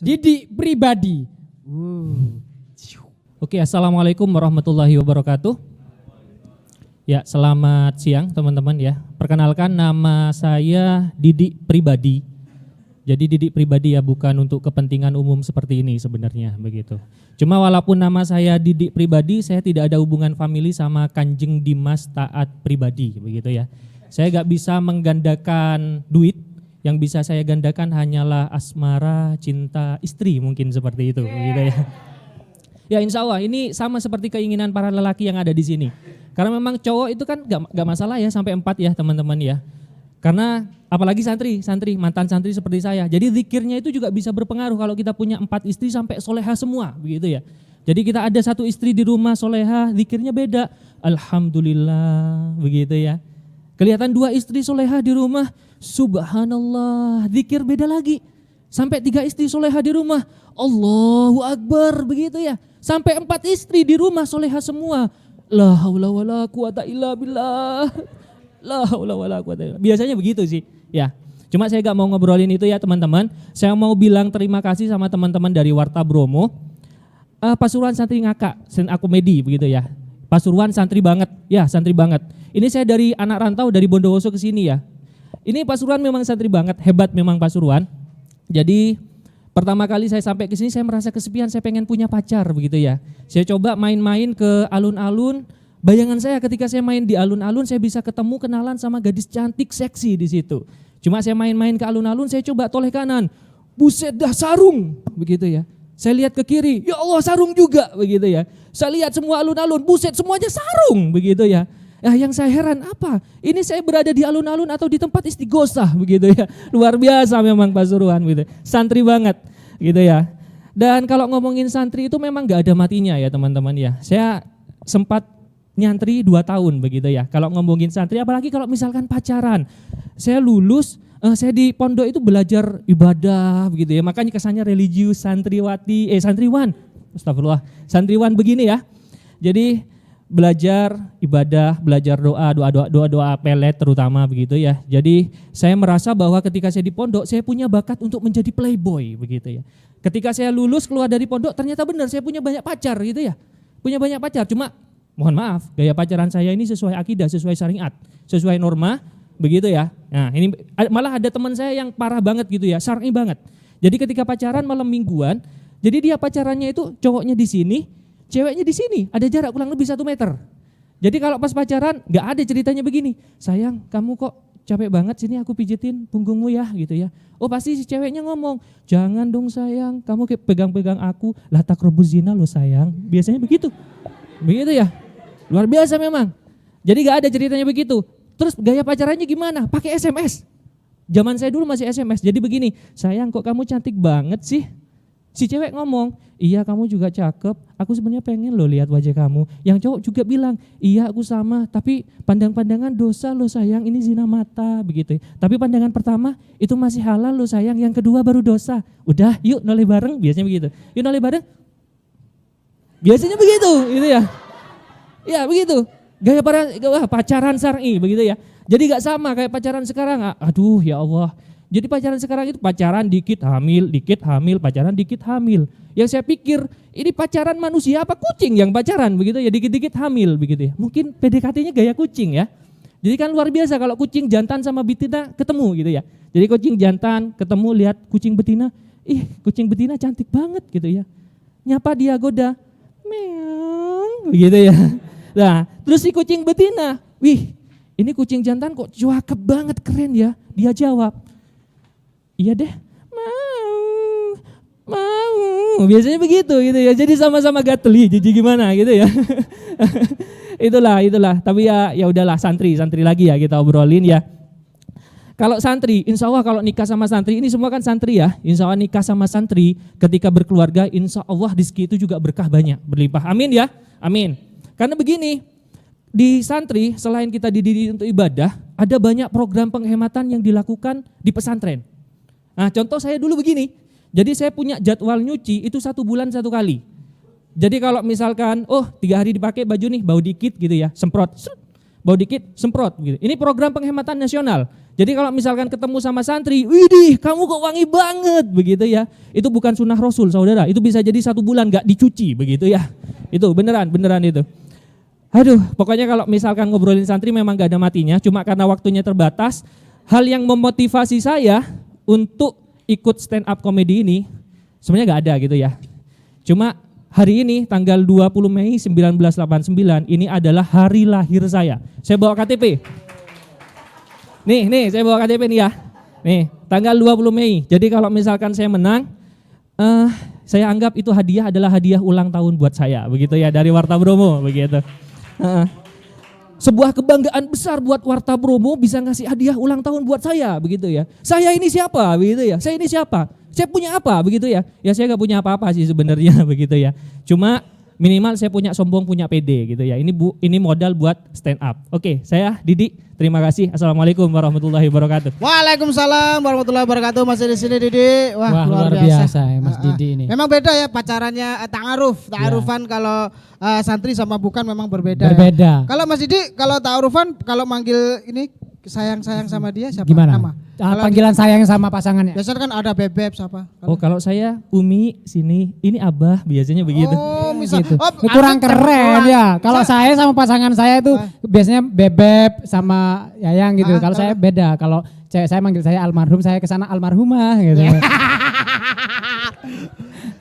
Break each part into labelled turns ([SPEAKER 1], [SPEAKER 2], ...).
[SPEAKER 1] Didik pribadi. Oke, assalamualaikum warahmatullahi wabarakatuh. Ya, selamat siang teman-teman ya. Perkenalkan, nama saya Didik Pribadi. Jadi Didik Pribadi ya, bukan untuk kepentingan umum seperti ini sebenarnya begitu. Cuma walaupun nama saya Didik Pribadi, saya tidak ada hubungan famili sama Kanjeng Dimas Taat Pribadi begitu ya. Saya gak bisa menggandakan duit, yang bisa saya gandakan hanyalah asmara, cinta, istri mungkin seperti itu begitu ya. Ya insya Allah ini sama seperti keinginan para lelaki yang ada di sini. Karena memang cowok itu kan gak masalah ya sampai 4 ya teman-teman ya. Karena apalagi santri, mantan santri seperti saya. Jadi zikirnya itu juga bisa berpengaruh kalau kita punya 4 istri sampai soleha semua begitu ya. Jadi kita ada 1 istri di rumah soleha, zikirnya beda. Alhamdulillah begitu ya. Kelihatan 2 istri soleha di rumah, subhanallah, zikir beda lagi. Sampai 3 istri soleha di rumah, Allahu Akbar begitu ya. Sampai 4 istri di rumah soleha semua. La haula wala quwata illa billah. La haula wala quwata illa billah. Biasanya begitu sih ya. Cuma saya gak mau ngobrolin itu ya teman-teman. Saya mau bilang terima kasih sama teman-teman dari Warta Bromo. Pasuruan Santri Ngakak, stand up komedi begitu ya. Pasuruan santri banget, ya santri banget. Ini saya dari anak rantau dari Bondowoso ke sini ya. Ini Pasuruan memang santri banget, hebat memang Pasuruan. Jadi pertama kali saya sampai ke sini saya merasa kesepian, saya pengen punya pacar begitu ya. Saya coba main-main ke alun-alun. Bayangan saya ketika saya main di alun-alun saya bisa ketemu kenalan sama gadis cantik seksi di situ. Cuma saya main-main ke alun-alun, saya coba toleh kanan. Buset dah sarung begitu ya. Saya lihat ke kiri, ya Allah sarung juga begitu ya. Saya lihat semua alun-alun, buset semuanya sarung begitu ya. Nah, yang saya heran apa? Ini saya berada di alun-alun atau di tempat istighosah begitu ya. Luar biasa memang Pasuruan gitu. Santri banget gitu ya. Dan kalau ngomongin santri itu memang gak ada matinya ya teman-teman ya. Saya sempat nyantri 2 tahun begitu ya. Kalau ngomongin santri apalagi kalau misalkan pacaran. Saya lulus, saya di pondok itu belajar ibadah begitu ya. Makanya kesannya religius santriwan. Astagfirullah. Santriwan begini ya. Jadi belajar ibadah, belajar doa pelet terutama begitu ya. Jadi saya merasa bahwa ketika saya di pondok saya punya bakat untuk menjadi playboy begitu ya. Ketika saya lulus keluar dari pondok ternyata benar saya punya banyak pacar gitu ya. Punya banyak pacar, cuma mohon maaf gaya pacaran saya ini sesuai akidah, sesuai syariat, sesuai norma begitu ya. Nah ini malah ada teman saya yang parah banget gitu ya, syar'i banget. Jadi ketika pacaran malam mingguan, jadi dia pacarannya itu cowoknya di sini, ceweknya di sini, ada jarak kurang lebih 1 meter. Jadi kalau pas pacaran gak ada ceritanya begini, sayang kamu kok capek banget sini aku pijitin punggungmu ya gitu ya. Oh pasti si ceweknya ngomong, jangan dong sayang, kamu pegang-pegang aku, lah takrobuz zina loh sayang. Biasanya begitu ya, luar biasa memang. Jadi gak ada ceritanya begitu. Terus gaya pacarannya gimana? Pakai SMS. Zaman saya dulu masih SMS, jadi begini, sayang kok kamu cantik banget sih. Si cewek ngomong, iya kamu juga cakep, aku sebenarnya pengen loh lihat wajah kamu. Yang cowok juga bilang, iya aku sama, tapi pandang-pandangan dosa loh sayang, ini zina mata begitu. Tapi pandangan pertama itu masih halal loh sayang, yang kedua baru dosa. Udah yuk noleh bareng, biasanya begitu. Yuk noleh bareng, biasanya begitu gitu ya. Ya begitu, gaya pacaran syar'i begitu ya. Jadi gak sama kayak pacaran sekarang, aduh ya Allah. Jadi pacaran sekarang itu pacaran dikit hamil, pacaran dikit hamil. Yang saya pikir ini pacaran manusia apa kucing yang pacaran begitu ya, dikit-dikit hamil begitu ya. Mungkin PDKT-nya gaya kucing ya. Jadi kan luar biasa kalau kucing jantan sama betina ketemu gitu ya. Jadi kucing jantan ketemu lihat kucing betina, kucing betina cantik banget gitu ya. Nyapa dia goda, meong begitu ya. Nah terus si kucing betina, wih ini kucing jantan kok cakep banget keren ya. Dia jawab, iya deh, mau. Biasanya begitu gitu ya. Jadi sama-sama gateli, jadi gimana gitu ya. itulah. Tapi ya udahlah santri lagi ya kita obrolin ya. Kalau santri, insya Allah kalau nikah sama santri, ini semua kan santri ya. Insya Allah nikah sama santri ketika berkeluarga, insya Allah rezeki itu juga berkah banyak, berlimpah. Amin ya, amin. Karena begini, di santri selain kita dididik untuk ibadah, ada banyak program penghematan yang dilakukan di pesantren. Nah contoh saya dulu begini, jadi saya punya jadwal nyuci itu 1 bulan 1 kali. Jadi kalau misalkan 3 hari dipakai baju nih bau dikit gitu ya, semprot. bau dikit, semprot gitu. Ini program penghematan nasional. Jadi kalau misalkan ketemu sama santri, widih kamu kok wangi banget begitu ya. Itu bukan sunnah Rasul saudara, itu bisa jadi 1 bulan gak dicuci begitu ya. Itu beneran itu. Aduh, pokoknya kalau misalkan ngobrolin santri memang gak ada matinya, cuma karena waktunya terbatas. Hal yang memotivasi saya untuk ikut stand up comedy ini sebenarnya gak ada gitu ya. Cuma hari ini tanggal 20 Mei 1989 ini adalah hari lahir saya. Saya bawa KTP. Nih saya bawa KTP nih ya. Nih, tanggal 20 Mei. Jadi kalau misalkan saya menang, saya anggap itu hadiah adalah hadiah ulang tahun buat saya, begitu ya, dari Warta Bromo, begitu. Sebuah kebanggaan besar buat Warta Bromo bisa ngasih hadiah ulang tahun buat saya, begitu ya. Saya ini siapa, begitu ya. Saya ini siapa? Saya punya apa, begitu ya. Ya saya nggak punya apa-apa sih sebenarnya, begitu ya. Cuma minimal saya punya sombong, punya PD gitu ya. Ini modal buat stand up. Oke, saya Didi. Terima kasih. Assalamualaikum warahmatullahi wabarakatuh.
[SPEAKER 2] Waalaikumsalam warahmatullahi wabarakatuh. Masih di sini Didi.
[SPEAKER 3] Wah luar biasa ya Mas Didi ini.
[SPEAKER 2] Memang beda ya pacarannya ta'arufan kalau santri sama bukan memang berbeda.
[SPEAKER 3] Berbeda.
[SPEAKER 2] Ya. Kalau Mas Didi kalau ta'arufan kalau manggil ini sayang sama dia siapa?
[SPEAKER 3] Gimana?
[SPEAKER 2] Nama?
[SPEAKER 3] Panggilan sayang sama pasangannya.
[SPEAKER 2] Biasanya kan ada bebek siapa?
[SPEAKER 1] Oh kalau saya Umi sini, ini Abah biasanya begitu.
[SPEAKER 2] Oh misal.
[SPEAKER 3] Gitu.
[SPEAKER 2] Oh,
[SPEAKER 3] kurang keren ya. Kalau saya sama pasangan saya itu biasanya bebek sama yayang gitu. Kalau saya beda. Kalau cewek saya manggil saya almarhum, saya kesana almarhumah gitu.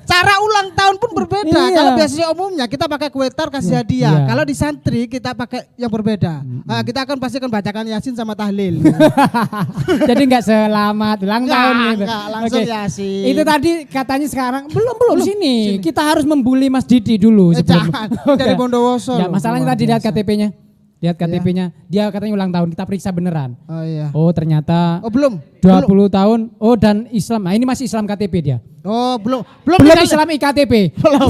[SPEAKER 2] Cara ulang tahun pun berbeda.
[SPEAKER 3] Iya.
[SPEAKER 2] Kalau biasanya umumnya kita pakai kue tar kasih hadiah.
[SPEAKER 3] Iya.
[SPEAKER 2] Kalau di santri kita pakai yang berbeda. Kita akan pasti akan bacakan Yasin sama tahlil.
[SPEAKER 3] Jadi enggak selamat ulang tahun gitu.
[SPEAKER 2] Enggak, langsung
[SPEAKER 3] Oke.
[SPEAKER 2] Yasin.
[SPEAKER 3] Itu tadi katanya sekarang belum sini. Kita harus membuli Mas Didi dulu sebelum.
[SPEAKER 2] Jangan, dari Bondowoso.
[SPEAKER 3] Ya, masalahnya tadi lihat KTP-nya. Lihat KTP-nya, dia katanya ulang tahun, kita periksa beneran.
[SPEAKER 2] Oh iya.
[SPEAKER 3] Oh ternyata
[SPEAKER 2] Oh belum.
[SPEAKER 3] 20 tahun, oh dan Islam, nah ini masih Islam KTP dia.
[SPEAKER 2] Oh belum
[SPEAKER 3] Islam IKTP.
[SPEAKER 2] Belum.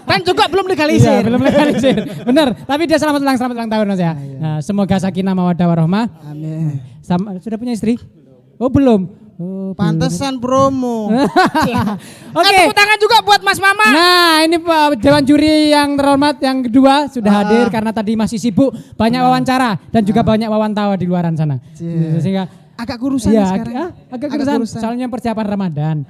[SPEAKER 2] Dan juga belum legalisir.
[SPEAKER 3] Iya, belum legalisir. Bener, tapi dia selamat ulang tahun Mas ya. Nah, semoga sakinah mawaddah warahmah.
[SPEAKER 2] Amin.
[SPEAKER 3] Sudah punya istri? Oh belum. Oh,
[SPEAKER 2] Pantesan promo.
[SPEAKER 3] Oke.
[SPEAKER 2] Tepuk tangan juga buat Mas Mama.
[SPEAKER 3] Nah ini Dewan Juri yang terhormat yang kedua sudah hadir karena tadi masih sibuk banyak wawancara dan juga banyak wawancara di luaran sana. Sehingga
[SPEAKER 2] agak kurusan
[SPEAKER 3] ya,
[SPEAKER 2] sekarang.
[SPEAKER 3] agak kurusan. Soalnya persiapan Ramadan.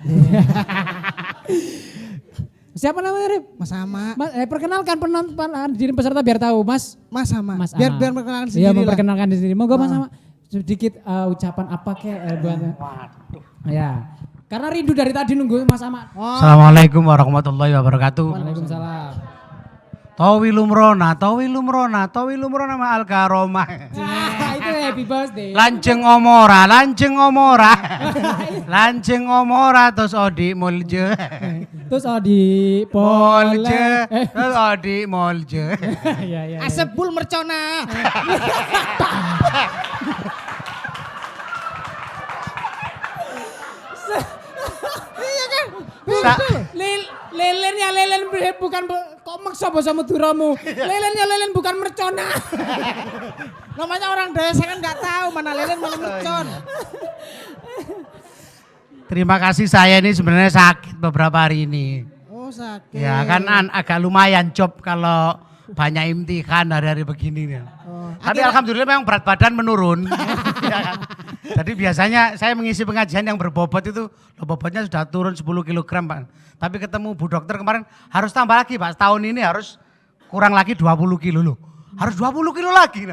[SPEAKER 3] Siapa namanya Rip?
[SPEAKER 2] Mas Sama.
[SPEAKER 3] Perkenalkan penonton hadirin peserta biar tahu Mas.
[SPEAKER 2] Mas Sama.
[SPEAKER 3] Mas
[SPEAKER 2] biar
[SPEAKER 3] A.
[SPEAKER 2] memperkenalkan
[SPEAKER 3] Iya
[SPEAKER 2] sendiri lah.
[SPEAKER 3] memperkenalkan di sini. Monggo Mas Sama sedikit ucapan apa buat. Ya. Karena rindu dari tadi nunggu Mas Sama.
[SPEAKER 4] Assalamualaikum warahmatullahi wabarakatuh.
[SPEAKER 3] Waalaikumsalam.
[SPEAKER 4] Tawilumrona ma'al karomah.
[SPEAKER 3] Itu happy birthday.
[SPEAKER 4] Lanceng omora terus odi mulje.
[SPEAKER 3] Terus di
[SPEAKER 4] Molje, terus odi molje.
[SPEAKER 3] Ya.
[SPEAKER 2] Asebul mercona.
[SPEAKER 3] Lelen bukan kok maksa bahasa Maduramu. Lelen bukan mercona.
[SPEAKER 2] Namanya orang desa kan nggak tahu mana lelen mana mercon.
[SPEAKER 4] Terima kasih, saya ini sebenarnya sakit beberapa hari ini.
[SPEAKER 2] Oh sakit.
[SPEAKER 4] Ya kan agak lumayan job kalau banyak imtihan hari-hari begini nih. Tapi alhamdulillah memang berat badan menurun. Ya kan? Jadi biasanya saya mengisi pengajian yang berbobot itu bobotnya sudah turun 10 kg Pak. Tapi ketemu Bu Dokter kemarin harus tambah lagi Pak. Setahun ini harus kurang lagi 20 kilo loh. Harus 20 kilo lagi.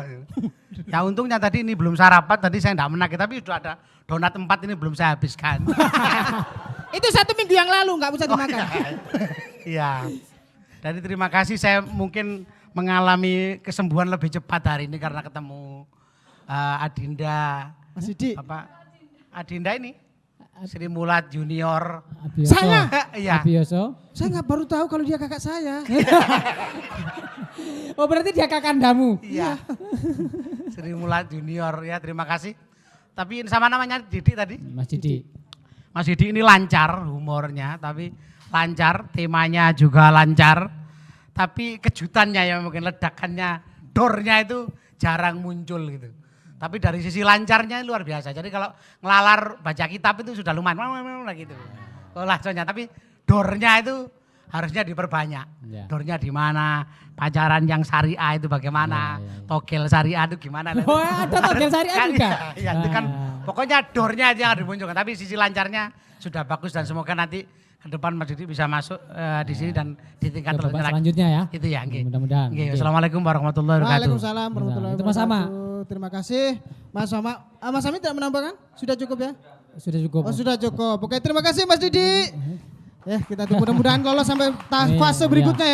[SPEAKER 4] Ya untungnya tadi ini belum sarapan, tadi saya enggak menakit tapi sudah ada donat 4 ini belum saya habiskan.
[SPEAKER 2] Itu 1 minggu yang lalu nggak bisa dimakan.
[SPEAKER 4] Iya. Jadi terima kasih, saya mungkin mengalami kesembuhan lebih cepat hari ini karena ketemu Adinda.
[SPEAKER 2] Mas Didi.
[SPEAKER 4] Adinda ini Sri Mulat Junior.
[SPEAKER 2] Saya?
[SPEAKER 4] Iya.
[SPEAKER 3] Abioso.
[SPEAKER 2] Saya nggak baru tahu kalau dia kakak saya.
[SPEAKER 3] Oh berarti dia kakandamu.
[SPEAKER 4] Iya. Sri Mulat Junior ya, terima kasih. Tapi sama namanya Didi tadi?
[SPEAKER 3] Mas Didi.
[SPEAKER 4] Mas Didi ini lancar humornya, tapi lancar, temanya juga lancar. Tapi kejutannya ya mungkin ledakannya, dornya itu jarang muncul gitu. Tapi dari sisi lancarnya luar biasa. Jadi kalau ngelalar baca kitab itu sudah lumayan gitu. Langsungnya, tapi dornya itu harusnya diperbanyak.
[SPEAKER 3] Ya.
[SPEAKER 4] Dornya di mana, pacaran yang syariah itu bagaimana, togel syariah itu gimana.
[SPEAKER 3] Oh, ada togel syariah juga?
[SPEAKER 4] Iya, itu kan pokoknya dornya aja yang harus dimunculkan. Tapi sisi lancarnya sudah bagus dan semoga nanti ke depan Mas Didi bisa masuk di sini dan di tingkat
[SPEAKER 3] selanjutnya ya.
[SPEAKER 4] Itu ya, nggih.
[SPEAKER 3] Mudah-mudahan.
[SPEAKER 4] Nggih, Assalamualaikum warahmatullahi wabarakatuh.
[SPEAKER 2] Waalaikumsalam warahmatullahi
[SPEAKER 3] Itu Mas Sama.
[SPEAKER 2] wabarakatuh. Terima kasih Mas Sama. Mas Ami tidak menambahkan? Sudah cukup ya?
[SPEAKER 3] Sudah cukup.
[SPEAKER 2] Oh sudah cukup. Oke terima kasih Mas Didi. Ya kita tunggu mudah-mudahan lolos sampai fase berikutnya ya.